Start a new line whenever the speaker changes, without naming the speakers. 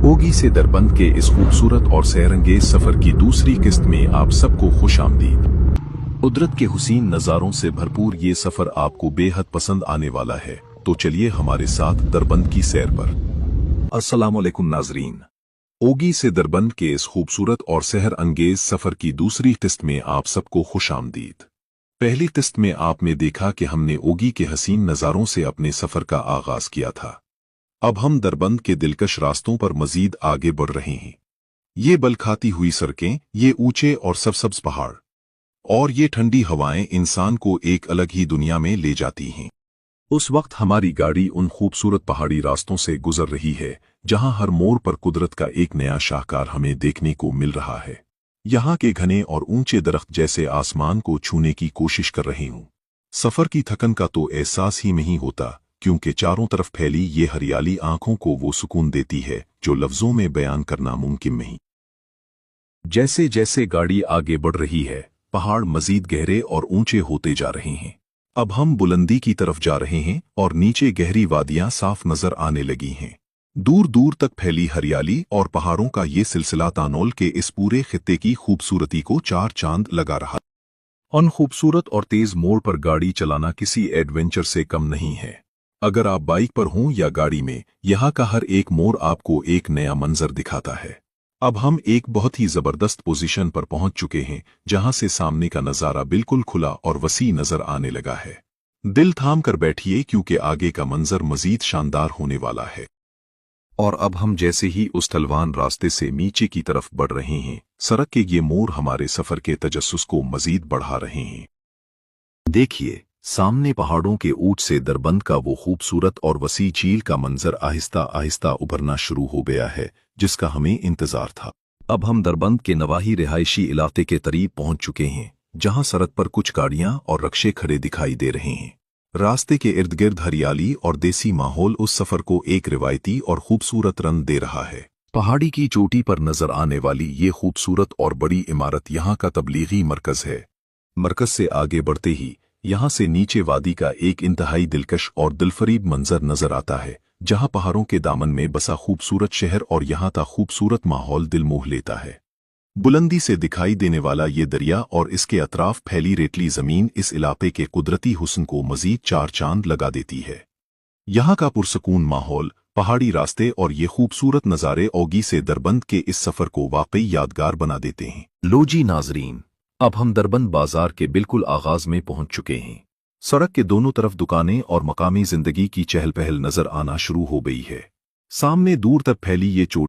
ओगी से दरबंद के इस खूबसूरत और सैरंगेज सफर की दूसरी किस्त में आप सबको खुश आमदीद। कुदरत के हुसीन नज़ारों से भरपूर ये सफर आपको बेहद पसंद आने वाला है, तो चलिए हमारे साथ दरबंद की सैर पर। अस्सलामुअलैकुम नाजरीन, ओगी से दरबंद के इस खूबसूरत और सहर अंगेज सफर की दूसरी किस्त में आप सबको खुश आमदीद। पहली किस्त में आपने देखा कि हमने ओगी के हसीन नज़ारों से अपने सफर का आगाज किया था। अब हम दरबंद के दिलकश रास्तों पर मजीद आगे बढ़ रहे हैं। ये बल खाती हुई सड़कें, ये ऊंचे और सरसब्ज पहाड़ और ये ठंडी हवाएं इंसान को एक अलग ही दुनिया में ले जाती हैं। उस वक्त हमारी गाड़ी उन खूबसूरत पहाड़ी रास्तों से गुजर रही है जहां हर मोड़ पर कुदरत का एक नया शाहकार हमें देखने को मिल रहा है। यहाँ के घने और ऊंचे दरख्त जैसे आसमान को छूने की कोशिश कर रहे हूं। सफर की थकन का तो एहसास ही नहीं होता, क्योंकि चारों तरफ फैली ये हरियाली आंखों को वो सुकून देती है जो लफ्जों में बयान करना मुमकिन नहीं। जैसे जैसे गाड़ी आगे बढ़ रही है, पहाड़ मजीद गहरे और ऊंचे होते जा रहे हैं। अब हम बुलंदी की तरफ जा रहे हैं और नीचे गहरी वादियां साफ नजर आने लगी हैं। दूर दूर तक फैली हरियाली और पहाड़ों का ये सिलसिला तानोल के इस पूरे खित्ते की खूबसूरती को चार चांद लगा रहा। उन खूबसूरत और तेज मोड़ पर गाड़ी चलाना किसी एडवेंचर से कम नहीं है। अगर आप बाइक पर हों या गाड़ी में, यहाँ का हर एक मोड़ आपको एक नया मंजर दिखाता है। अब हम एक बहुत ही जबरदस्त पोजीशन पर पहुंच चुके हैं जहां से सामने का नजारा बिल्कुल खुला और वसी नजर आने लगा है। दिल थाम कर बैठिए, क्योंकि आगे का मंजर मजीद शानदार होने वाला है। और अब हम जैसे ही उस ढलवान रास्ते से नीचे की तरफ बढ़ रहे हैं, सड़क के ये मोड़ हमारे सफर के तजस्सुस को मजीद बढ़ा रहे हैं। देखिए, सामने पहाड़ों के ऊंच से दरबंद का वो खूबसूरत और वसी झील का मंजर आहिस्ता आहिस्ता उभरना शुरू हो गया है, जिसका हमें इंतजार था। अब हम दरबंद के नवाही रिहायशी इलाके के करीब पहुंच चुके हैं, जहां सड़क पर कुछ गाड़ियां और रक्शे खड़े दिखाई दे रहे हैं। रास्ते के इर्द गिर्द हरियाली और देसी माहौल उस सफर को एक रिवायती और खूबसूरत रंग दे रहा है। पहाड़ी की चोटी पर नजर आने वाली ये खूबसूरत और बड़ी इमारत यहाँ का तबलीगी मरकज है। मरकज से आगे बढ़ते ही यहाँ से नीचे वादी का एक इंतहाई दिलकश और दिलफरीब मंजर नजर आता है, जहाँ पहाड़ों के दामन में बसा खूबसूरत शहर और यहाँ का खूबसूरत माहौल दिल मोह लेता है। बुलंदी से दिखाई देने वाला ये दरिया और इसके अतराफ फैली रेतली जमीन इस इलाके के कुदरती हुस्न को मजीद चार चांद लगा देती है। यहाँ का पुरसकून माहौल, पहाड़ी रास्ते और ये खूबसूरत नज़ारे ओगी से दरबंद के इस सफर को वाकई यादगार बना देते हैं। लो जी नाजरीन, अब हम दरबंद बाजार के बिल्कुल आगाज में पहुंच चुके हैं। सड़क के दोनों तरफ दुकानें और मकामी जिंदगी की चहल पहल नजर आना शुरू हो गई है। सामने दूर तक फैली ये चोटी